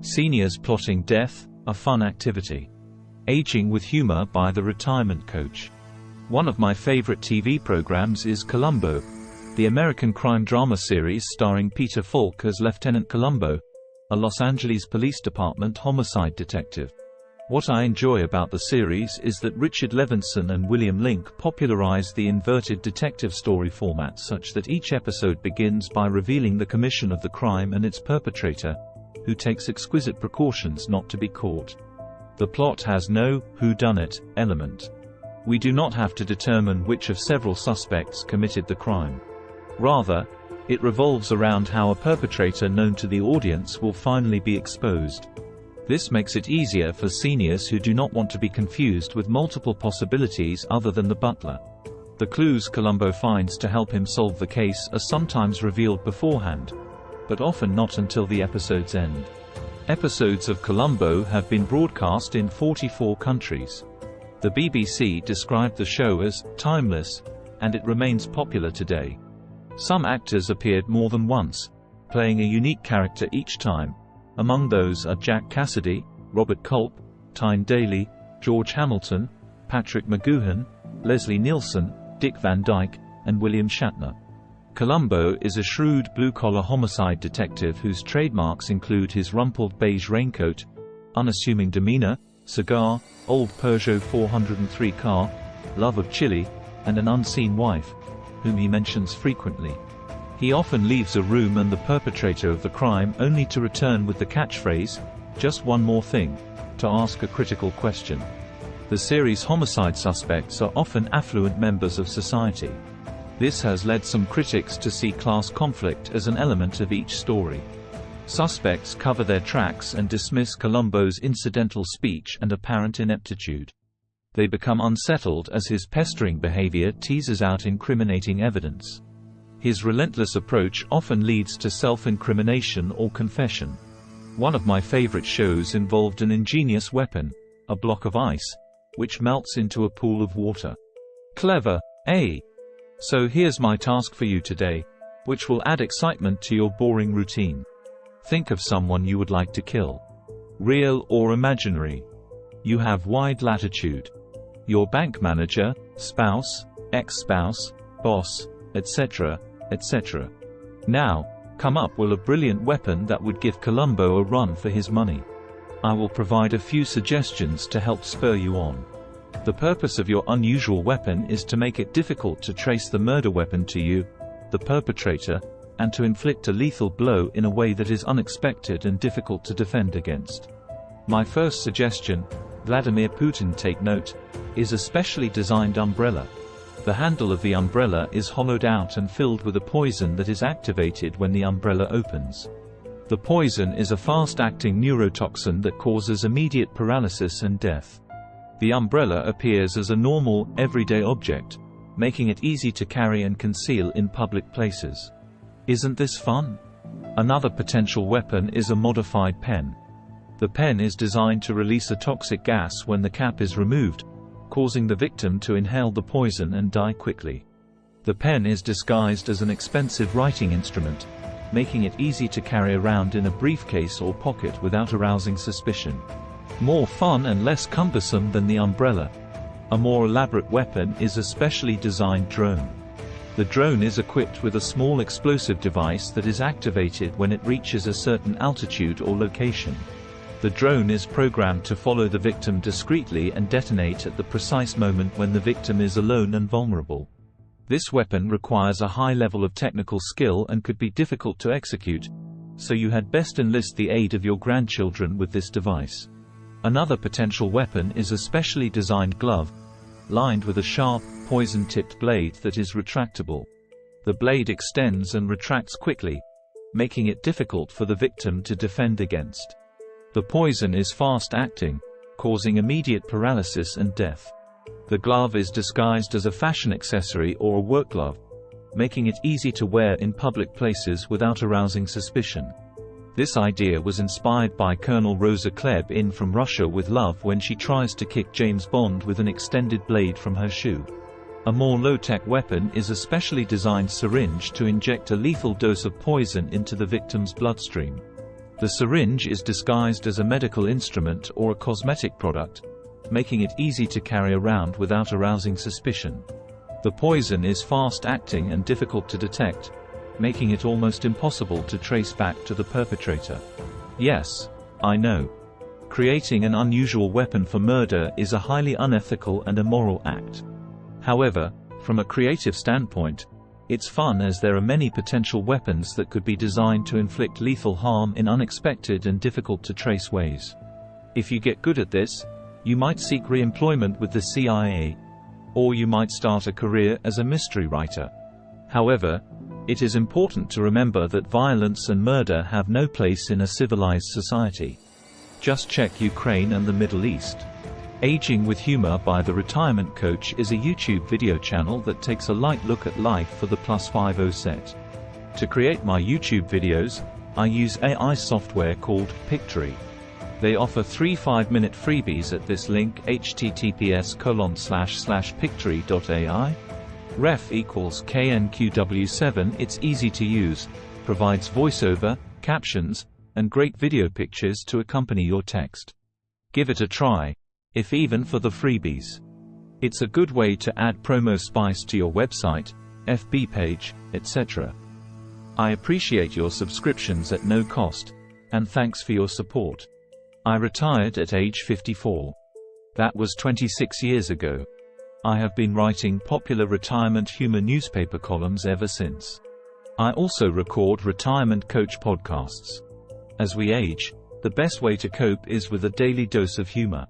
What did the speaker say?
Seniors plotting death, a fun activity. Aging with humor by the retirement coach. One of my favorite TV programs is Columbo, the American crime drama series starring Peter Falk as Lieutenant Columbo, a Los Angeles Police Department homicide detective. What I enjoy about the series is that Richard Levinson and William Link popularized the inverted detective story format such that each episode begins by revealing the commission of the crime and its perpetrator, who takes exquisite precautions not to be caught. The plot has no whodunit element. We do not have to determine which of several suspects committed the crime. Rather, it revolves around how a perpetrator known to the audience will finally be exposed. This makes it easier for seniors who do not want to be confused with multiple possibilities other than the butler. The clues Columbo finds to help him solve the case are sometimes revealed beforehand, but often not until the episode's end. Episodes of Columbo have been broadcast in 44 countries. The BBC described the show as timeless, and it remains popular today. Some actors appeared more than once, playing a unique character each time. Among those are Jack Cassidy, Robert Culp, Tyne Daly, George Hamilton, Patrick McGoohan, Leslie Nielsen, Dick Van Dyke, and William Shatner. Columbo is a shrewd blue-collar homicide detective whose trademarks include his rumpled beige raincoat, unassuming demeanor, cigar, old Peugeot 403 car, love of chili, and an unseen wife, whom he mentions frequently. He often leaves a room and the perpetrator of the crime only to return with the catchphrase, "Just one more thing," to ask a critical question. The series' homicide suspects are often affluent members of society. This has led some critics to see class conflict as an element of each story. Suspects cover their tracks and dismiss Columbo's incidental speech and apparent ineptitude. They become unsettled as his pestering behavior teases out incriminating evidence. His relentless approach often leads to self-incrimination or confession. One of my favorite shows involved an ingenious weapon, a block of ice, which melts into a pool of water. Clever, eh? So here's my task for you today, which will add excitement to your boring routine. Think of someone you would like to kill. Real or imaginary. You have wide latitude. Your bank manager, spouse, ex-spouse, boss, etc., etc. Now, come up with a brilliant weapon that would give Columbo a run for his money. I will provide a few suggestions to help spur you on. The purpose of your unusual weapon is to make it difficult to trace the murder weapon to you, the perpetrator, and to inflict a lethal blow in a way that is unexpected and difficult to defend against. My first suggestion, Vladimir Putin take note, is a specially designed umbrella. The handle of the umbrella is hollowed out and filled with a poison that is activated when the umbrella opens. The poison is a fast-acting neurotoxin that causes immediate paralysis and death. The umbrella appears as a normal, everyday object, making it easy to carry and conceal in public places. Isn't this fun? Another potential weapon is a modified pen. The pen is designed to release a toxic gas when the cap is removed, causing the victim to inhale the poison and die quickly. The pen is disguised as an expensive writing instrument, making it easy to carry around in a briefcase or pocket without arousing suspicion. More fun and less cumbersome than the umbrella. A more elaborate weapon is a specially designed drone. The drone is equipped with a small explosive device that is activated when it reaches a certain altitude or location. The drone is programmed to follow the victim discreetly and detonate at the precise moment when the victim is alone and vulnerable. This weapon requires a high level of technical skill and could be difficult to execute, so you had best enlist the aid of your grandchildren with this device. Another potential weapon is a specially designed glove, lined with a sharp, poison-tipped blade that is retractable. The blade extends and retracts quickly, making it difficult for the victim to defend against. The poison is fast-acting, causing immediate paralysis and death. The glove is disguised as a fashion accessory or a work glove, making it easy to wear in public places without arousing suspicion. This idea was inspired by Colonel Rosa Klebb in From Russia with Love when she tries to kick James Bond with an extended blade from her shoe. A more low-tech weapon is a specially designed syringe to inject a lethal dose of poison into the victim's bloodstream. The syringe is disguised as a medical instrument or a cosmetic product, making it easy to carry around without arousing suspicion. The poison is fast-acting and difficult to detect, making it almost impossible to trace back to the perpetrator. Yes, I know. Creating an unusual weapon for murder is a highly unethical and immoral act. However, from a creative standpoint, it's fun as there are many potential weapons that could be designed to inflict lethal harm in unexpected and difficult-to-trace ways. If you get good at this, you might seek re-employment with the CIA, or you might start a career as a mystery writer. However, it is important to remember that violence and murder have no place in a civilized society. Just check Ukraine and the Middle East. Aging with Humor by The Retirement Coach is a YouTube video channel that takes a light look at life for the +50 set. To create my YouTube videos, I use AI software called Pictory. They offer 3 5-minute freebies at this link: https://pictory.ai. Ref equals KNQW7. It's easy to use, provides voiceover, captions, and great video pictures to accompany your text. Give it a try, if even for the freebies. It's a good way to add promo spice to your website, FB page, etc. I appreciate your subscriptions at no cost, and thanks for your support. I retired at age 54. That was 26 years ago. I have been writing popular retirement humor newspaper columns ever since. I also record retirement coach podcasts. As we age, the best way to cope is with a daily dose of humor.